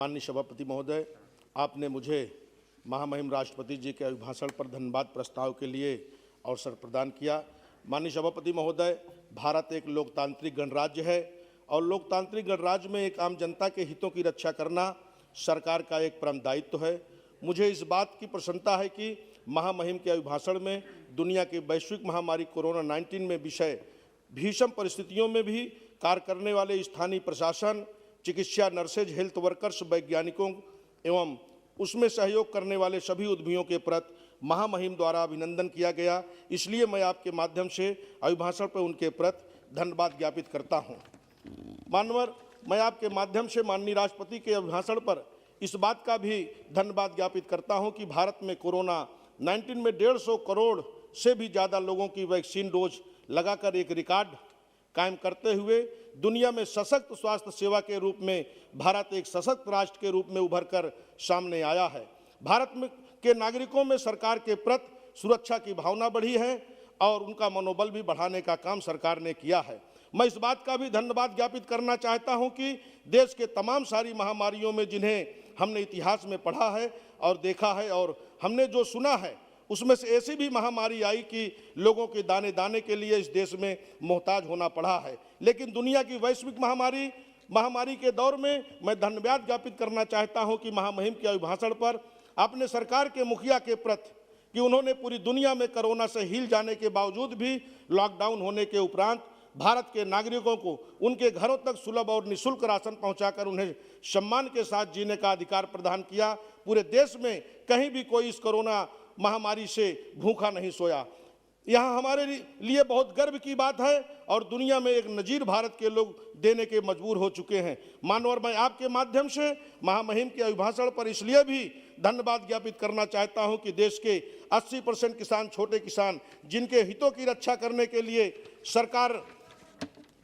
माननीय सभापति महोदय, आपने मुझे महामहिम राष्ट्रपति जी के अभिभाषण पर धन्यवाद प्रस्ताव के लिए अवसर प्रदान किया। माननीय सभापति महोदय, भारत एक लोकतांत्रिक गणराज्य है और लोकतांत्रिक गणराज्य में एक आम जनता के हितों की रक्षा करना सरकार का एक परम दायित्व है। मुझे इस बात की प्रसन्नता है कि महामहिम के अभिभाषण में दुनिया की वैश्विक महामारी कोरोना 19 में विषय भीषण परिस्थितियों में भी कार्य करने वाले स्थानीय प्रशासन, चिकित्सा, नर्सेज, हेल्थ वर्कर्स, वैज्ञानिकों एवं उसमें सहयोग करने वाले सभी उद्यमियों के प्रति महामहिम द्वारा अभिनंदन किया गया। इसलिए मैं आपके माध्यम से अभिभाषण पर उनके प्रति धन्यवाद ज्ञापित करता हूं। मानवर, मैं आपके माध्यम से माननीय राष्ट्रपति के अभिभाषण पर इस बात का भी धन्यवाद ज्ञापित करता हूं कि भारत में कोरोना 19 में 150 करोड़ से भी ज़्यादा लोगों की वैक्सीन डोज लगाकर एक रिकॉर्ड कायम करते हुए दुनिया में सशक्त स्वास्थ्य सेवा के रूप में भारत एक सशक्त राष्ट्र के रूप में उभर कर सामने आया है। भारत में के नागरिकों में सरकार के प्रति सुरक्षा की भावना बढ़ी है और उनका मनोबल भी बढ़ाने का काम सरकार ने किया है। मैं इस बात का भी धन्यवाद ज्ञापित करना चाहता हूं कि देश के तमाम सारी महामारियों में जिन्हें हमने इतिहास में पढ़ा है और देखा है और हमने जो सुना है, उसमें से ऐसी भी महामारी आई कि लोगों के दाने दाने के लिए इस देश में मोहताज होना पड़ा है। लेकिन दुनिया की वैश्विक महामारी के दौर में मैं धन्यवाद ज्ञापित करना चाहता हूं कि महामहिम के अभिभाषण पर अपने सरकार के मुखिया के प्रति कि उन्होंने पूरी दुनिया में कोरोना से हिल जाने के बावजूद भी लॉकडाउन होने के उपरांत भारत के नागरिकों को उनके घरों तक सुलभ और निःशुल्क राशन पहुंचाकर उन्हें सम्मान के साथ जीने का अधिकार प्रदान किया। पूरे देश में कहीं भी कोई इस कोरोना महामारी से भूखा नहीं सोया। यहाँ हमारे लिए बहुत गर्व की बात है और दुनिया में एक नजीर भारत के लोग देने के मजबूर हो चुके हैं। मानवर, मैं आपके माध्यम से महामहिम के अभिभाषण पर इसलिए भी धन्यवाद ज्ञापित करना चाहता हूं कि देश के 80% किसान, छोटे किसान, जिनके हितों की रक्षा करने के लिए सरकार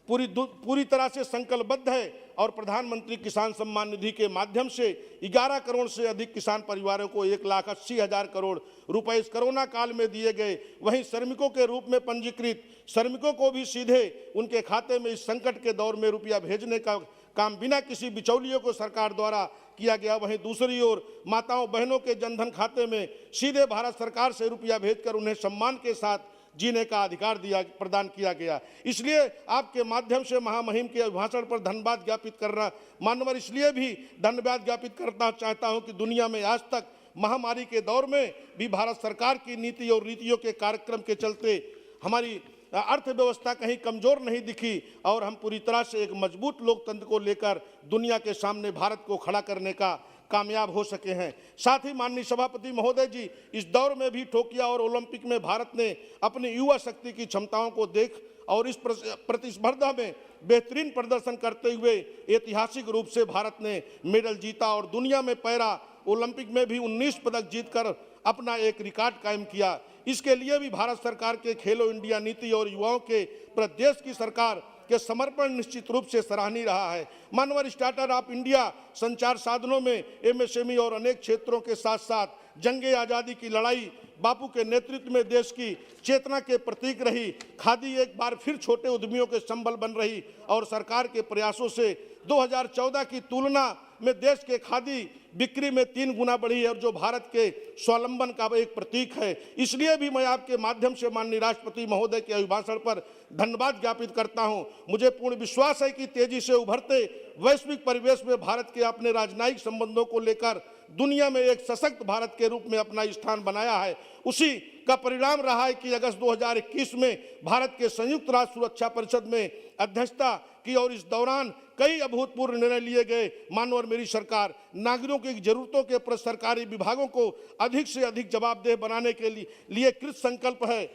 पूरी तरह से संकल्पबद्ध है और प्रधानमंत्री किसान सम्मान निधि के माध्यम से 11 करोड़ से अधिक किसान परिवारों को 1,80,000 करोड़ रुपए इस कोरोना काल में दिए गए। वहीं श्रमिकों के रूप में पंजीकृत श्रमिकों को भी सीधे उनके खाते में इस संकट के दौर में रुपया भेजने का काम बिना किसी बिचौलियों को सरकार द्वारा किया गया। वहीं दूसरी ओर माताओं बहनों के जनधन खाते में सीधे भारत सरकार से रुपया भेजकर उन्हें सम्मान के साथ जीने का अधिकार प्रदान किया गया। इसलिए आपके माध्यम से महामहिम के अभिभाषण पर धन्यवाद ज्ञापित करना मानवर इसलिए भी धन्यवाद ज्ञापित करना चाहता हूं कि दुनिया में आज तक महामारी के दौर में भी भारत सरकार की नीति और रीतियों के कार्यक्रम के चलते हमारी अर्थव्यवस्था कहीं कमजोर नहीं दिखी और हम पूरी तरह से एक मजबूत लोकतंत्र को लेकर दुनिया के सामने भारत को खड़ा करने का कामयाब हो सके हैं। साथ ही माननीय सभापति महोदय जी, इस दौर में भी टोक्यो और ओलंपिक में भारत ने अपनी युवा शक्ति की क्षमताओं को देख और इस प्रतिस्पर्धा में बेहतरीन प्रदर्शन करते हुए ऐतिहासिक रूप से भारत ने मेडल जीता और दुनिया में पैरा ओलंपिक में भी 19 पदक जीतकर अपना एक रिकॉर्ड कायम किया। इसके लिए भी भारत सरकार के खेलो इंडिया नीति और युवाओं के प्रदेश की सरकार के समर्पण निश्चित रूप से सराहनीय रहा है। मानवर, स्टार्टअप इंडिया संचार साधनों में एमएसएमई और अनेक क्षेत्रों के साथ साथ जंगे आज़ादी की लड़ाई बापू के नेतृत्व में देश की चेतना के प्रतीक रही। खादी एक बार फिर छोटे उद्यमियों के संबल बन रही और सरकार के प्रयासों से 2014 की तुलना में देश के खादी बिक्री में 3 गुना बढ़ी है और जो भारत के स्वावलंबन का एक प्रतीक है। इसलिए भी मैं आपके माध्यम से माननीय राष्ट्रपति महोदय के अभिभाषण पर धन्यवाद ज्ञापित करता हूं। मुझे पूर्ण विश्वास है कि तेजी से उभरते वैश्विक परिवेश में भारत के अपने राजनयिक संबंधों को लेकर दुनिया में एक सशक्त भारत के रूप में अपना स्थान बनाया है। उसी का परिणाम रहा है कि अगस्त 2021 में भारत के संयुक्त राष्ट्र सुरक्षा परिषद में अध्यक्षता की और इस दौरान कई अभूतपूर्व निर्णय लिए गए। मानवर, मेरी सरकार नागरिकों की जरूरतों के प्रति सरकारी विभागों को अधिक से अधिक जवाबदेह बनाने के लिए कृत संकल्प है।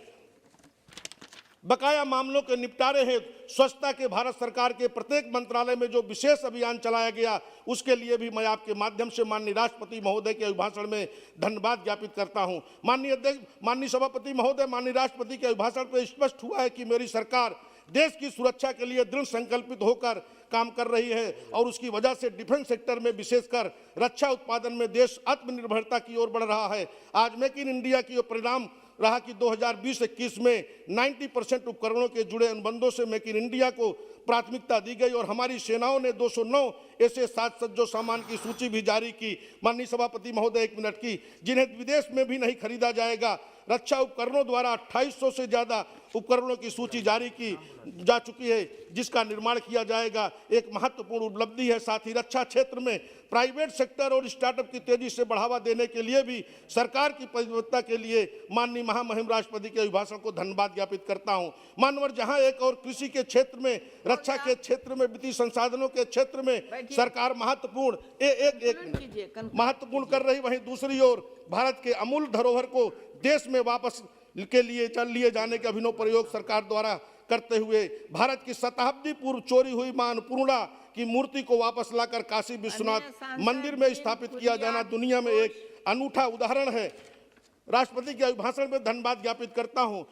बकाया मामलों के निपटारे हेतु स्वच्छता के भारत सरकार के प्रत्येक मंत्रालय में जो विशेष अभियान चलाया गया, उसके लिए भी मैं आपके माध्यम से माननीय राष्ट्रपति महोदय के अभिभाषण में धन्यवाद ज्ञापित करता हूं। माननीय अध्यक्ष, माननीय सभापति महोदय, माननीय राष्ट्रपति के अभिभाषण पर स्पष्ट हुआ है कि मेरी सरकार देश की सुरक्षा के लिए दृढ़ संकल्पित होकर काम कर रही है और उसकी वजह से डिफेंस सेक्टर में विशेषकर रक्षा उत्पादन में देश आत्मनिर्भरता की ओर बढ़ रहा है। आज मेक इन इंडिया की परिणाम रहा कि 2020-21 में 90% उपकरणों के जुड़े अनुबंधों से मेक इन इंडिया को प्राथमिकता दी गई और हमारी सेनाओं ने 209 ऐसे साज सज्जो सामान की सूची भी जारी की। माननीय सभापति महोदय, 1 मिनट की, जिन्हें विदेश में भी नहीं खरीदा जाएगा। रक्षा उपकरणों द्वारा 2800 से ज्यादा उपकरणों की सूची जारी की जा चुकी है, जिसका निर्माण किया जाएगा। एक महत्वपूर्ण उपलब्धि है। साथ ही रक्षा क्षेत्र में प्राइवेट सेक्टर और स्टार्टअप की तेजी से बढ़ावा देने के लिए भी सरकार की प्रतिबद्धता के लिए माननीय महामहिम राष्ट्रपति के अभिभाषण को धन्यवाद ज्ञापित करता हूं। मानवर, जहां एक और कृषि के क्षेत्र में, रक्षा के क्षेत्र में, वित्तीय संसाधनों के क्षेत्र में सरकार महत्वपूर्ण कर रही, वहीं दूसरी ओर भारत के अमूल्य धरोहर को देश में वापस के लिए लिए जाने के अभिनव प्रयोग सरकार द्वारा करते हुए भारत की शताब्दी पूर्व चोरी हुई मां अन्नपूर्णा की मूर्ति को वापस लाकर काशी विश्वनाथ मंदिर में स्थापित किया जाना दुनिया में एक अनूठा उदाहरण है। राष्ट्रपति के अभिभाषण में धन्यवाद ज्ञापित करता हूं।